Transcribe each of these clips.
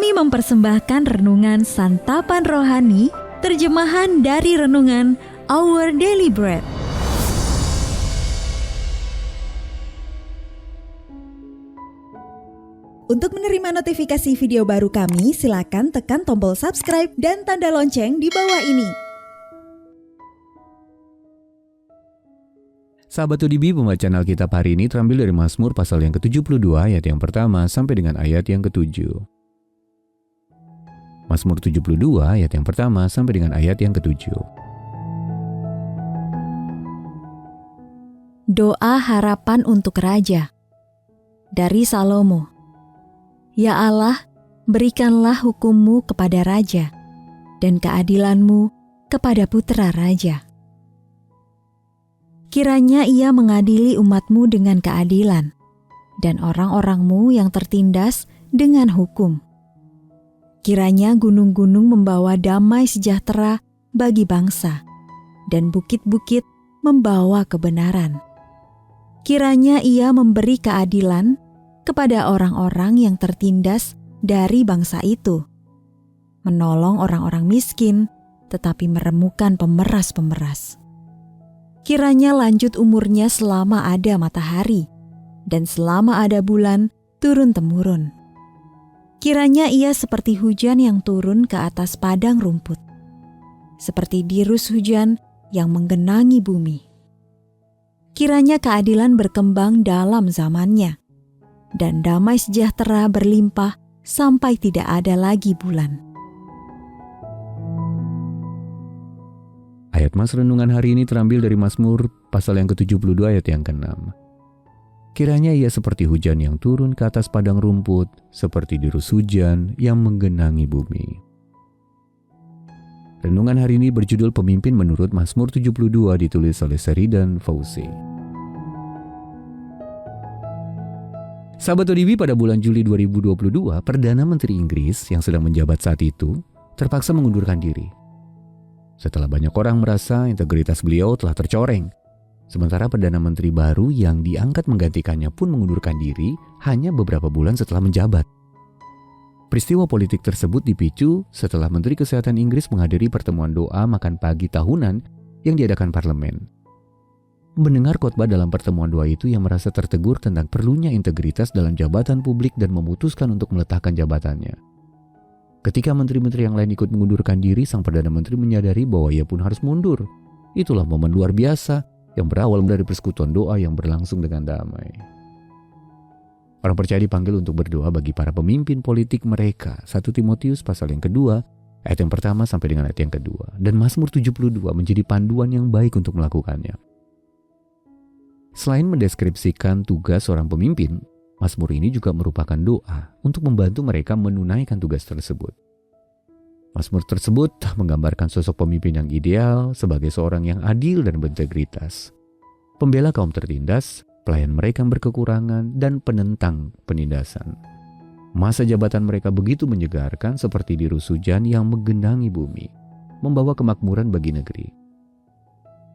Kami mempersembahkan renungan Santapan Rohani, terjemahan dari renungan Our Daily Bread. Untuk menerima notifikasi video baru kami, silakan tekan tombol subscribe dan tanda lonceng di bawah ini. Sahabat ODB, pembacaan Alkitab hari ini terambil dari Mazmur pasal yang ke-72 ayat yang pertama sampai dengan ayat yang ke-7. Mazmur 72 ayat yang pertama sampai dengan ayat yang ke-7. Doa harapan untuk Raja dari Salomo. Ya Allah, berikanlah hukum-Mu kepada Raja dan keadilan-Mu kepada putra Raja. Kiranya Ia mengadili umat-Mu dengan keadilan dan orang-orang-Mu yang tertindas dengan hukum. Kiranya gunung-gunung membawa damai sejahtera bagi bangsa dan bukit-bukit membawa kebenaran. Kiranya Ia memberi keadilan kepada orang-orang yang tertindas dari bangsa itu, menolong orang-orang miskin tetapi meremukan pemeras-pemeras. Kiranya lanjut umurnya selama ada matahari, dan selama ada bulan turun-temurun. Kiranya ia seperti hujan yang turun ke atas padang rumput, seperti dirus hujan yang menggenangi bumi. Kiranya keadilan berkembang dalam zamannya, dan damai sejahtera berlimpah sampai tidak ada lagi bulan. Ayat Mas renungan hari ini terambil dari Mazmur pasal yang ke-72 ayat yang ke-6. Kiranya ia seperti hujan yang turun ke atas padang rumput, seperti dirus hujan yang menggenangi bumi. Renungan hari ini berjudul Pemimpin menurut Mazmur 72, ditulis oleh Sheridan Fauzi. Sahabat ODB, pada bulan Juli 2022, Perdana Menteri Inggris yang sedang menjabat saat itu terpaksa mengundurkan diri. Setelah banyak orang merasa integritas beliau telah tercoreng, sementara Perdana Menteri baru yang diangkat menggantikannya pun mengundurkan diri hanya beberapa bulan setelah menjabat. Peristiwa politik tersebut dipicu setelah Menteri Kesehatan Inggris menghadiri pertemuan doa makan pagi tahunan yang diadakan parlemen. Mendengar khotbah dalam pertemuan doa itu, yang merasa tertegur tentang perlunya integritas dalam jabatan publik dan memutuskan untuk meletakkan jabatannya. Ketika menteri-menteri yang lain ikut mengundurkan diri, sang Perdana Menteri menyadari bahwa ia pun harus mundur. Itulah momen luar biasa yang berawal dari persekutuan doa yang berlangsung dengan damai. Orang percaya dipanggil untuk berdoa bagi para pemimpin politik mereka. 1 Timotius pasal yang kedua, ayat yang pertama sampai dengan ayat yang kedua. Dan Mazmur 72 menjadi panduan yang baik untuk melakukannya. Selain mendeskripsikan tugas seorang pemimpin, Mazmur ini juga merupakan doa untuk membantu mereka menunaikan tugas tersebut. Mazmur tersebut menggambarkan sosok pemimpin yang ideal sebagai seorang yang adil dan berintegritas, pembela kaum tertindas, pelayan mereka yang berkekurangan, dan penentang penindasan. Masa jabatan mereka begitu menyegarkan seperti dirus hujan yang menggenangi bumi, membawa kemakmuran bagi negeri.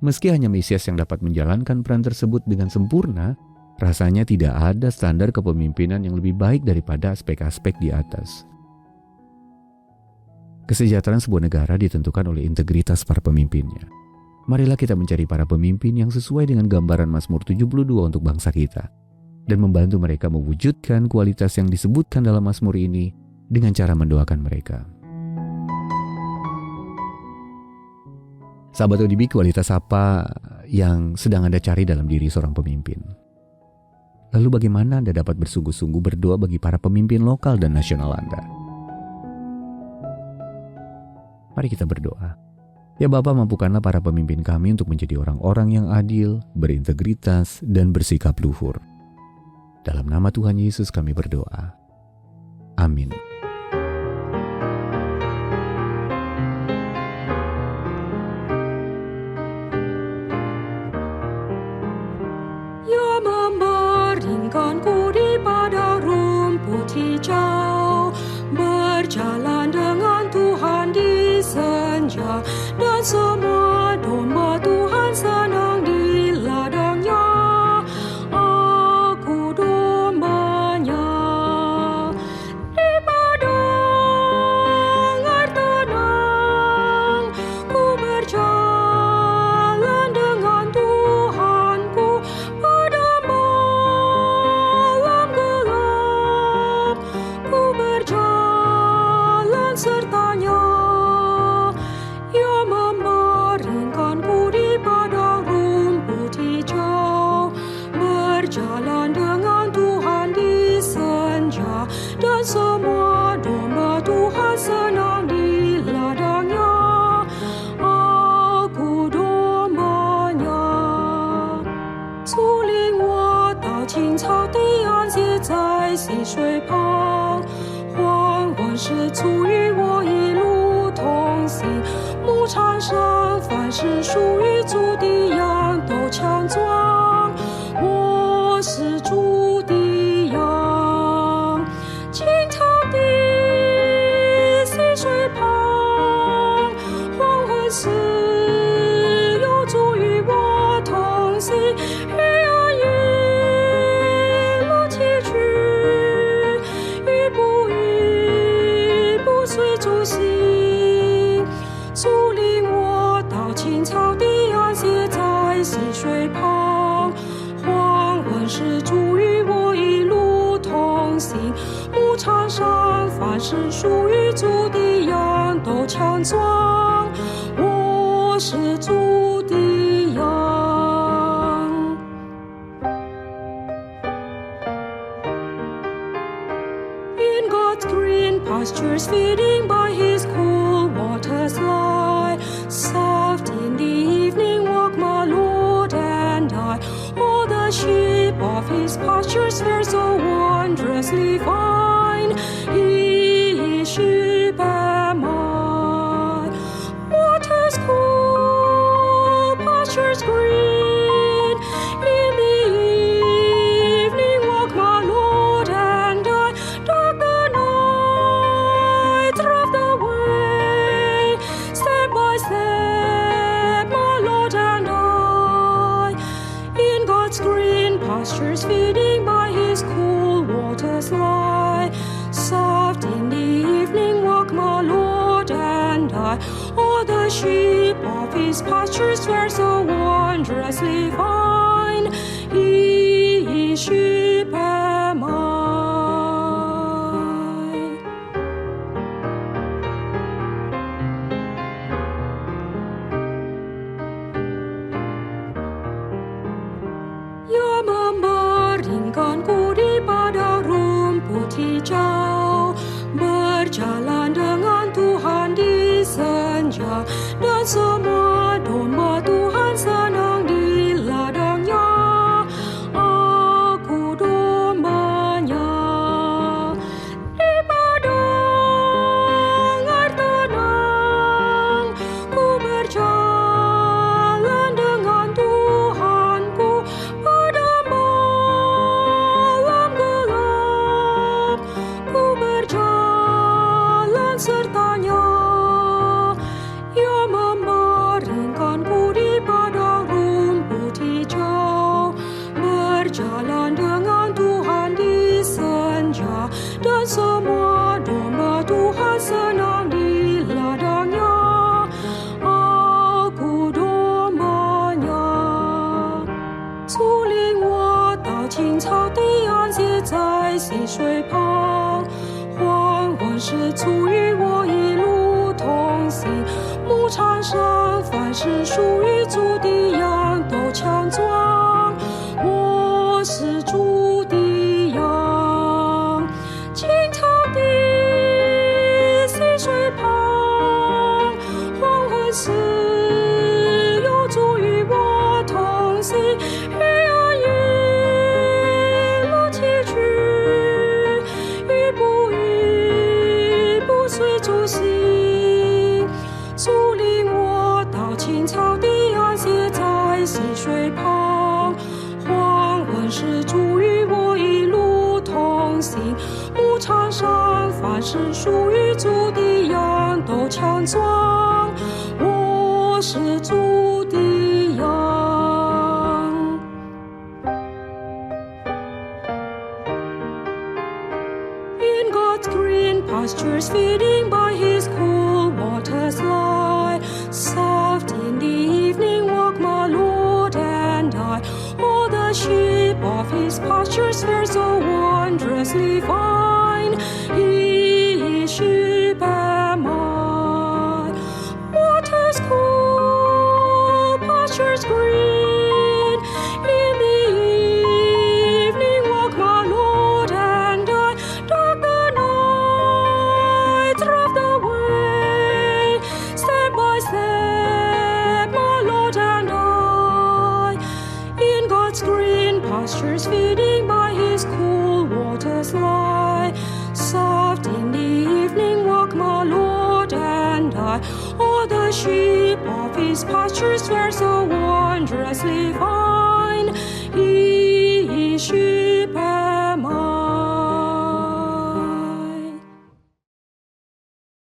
Meski hanya Mesias yang dapat menjalankan peran tersebut dengan sempurna, rasanya tidak ada standar kepemimpinan yang lebih baik daripada aspek-aspek di atas. Kesejahteraan sebuah negara ditentukan oleh integritas para pemimpinnya. Marilah kita mencari para pemimpin yang sesuai dengan gambaran Mazmur 72 untuk bangsa kita, dan membantu mereka mewujudkan kualitas yang disebutkan dalam Mazmur ini dengan cara mendoakan mereka. Sahabat ODB, kualitas apa yang sedang Anda cari dalam diri seorang pemimpin? Lalu bagaimana Anda dapat bersungguh-sungguh berdoa bagi para pemimpin lokal dan nasional Anda? Mari kita berdoa. Ya Bapa, mampukanlah para pemimpin kami untuk menjadi orang-orang yang adil, berintegritas, dan bersikap luhur. Dalam nama Tuhan Yesus kami berdoa. Amin. Ku di padang rumput hijau, berjalan dengan Tuhan di senja, dan semua domba Tuhan senang di ladangnya. Aku dombanya di padang 在溪水旁，黄昏时足与我一路同行。牧场上凡是属于主的羊都强壮，我是主的羊。青草地溪水旁，黄昏时有主与我同行。鱼儿一路崎岖，鱼不随主行。主领我到青草地安歇在溪水旁，黄昏时主与我一路同行。牧场上凡是属于主的羊都强壮，我是主的羊。In God's green pastures, feeding by His cool waters lie. Soft in the evening walk my Lord and I. All the sheep of His pastures fare so wondrously fine. His sheep am I. Waters cool, pastures green. In the evening walk my Lord and I. Dark the night, rough the way. Step by step, my Lord and I. In God's green pastures, feeding by His cool waters lie. Soft in the evening walk my Lord and I. All the sheep of His pastures fare so wondrously fine. His sheep am I. Ia membaringkanku di padang rumput hijau, berjalan dengan Tuhan di senja, dan semua domba Tuhan senang di ladangnya. Aku dombanya di padang air tenang, ku berjalan dengan Tuhanku pada malam gelap, ku berjalan sertanya. Ia membaringkanku di padang rumput hijau, berjalan dengan Tuhan di senja, dan semua domba Tuhan senang di ladangnya. Aku dombanya. 主领我到青草地安歇在溪水旁，黄昏时主与我一路同行。牧场上凡是属于主的羊都强壮，我是主的羊。青草地溪水旁，黄昏时有主与我同行。鱼儿一路崎岖，鱼不随主行。主领我到青草地安歇在溪水旁，黄昏时主与我一路同行。牧场上凡是属于主的羊都强壮，我是主的羊。In God's green pastures, feeding by His cool waters lie. Soft in the evening walk my Lord and I. All the sheep of His pastures fare so wondrously fine. His sheep am I. Waters cool, pastures green. In the evening walk my Lord and I. Dark the night, rough the way. Step by step, my Lord and I. In God's green pastures, feeding by His cool waters lie. pastures fair, so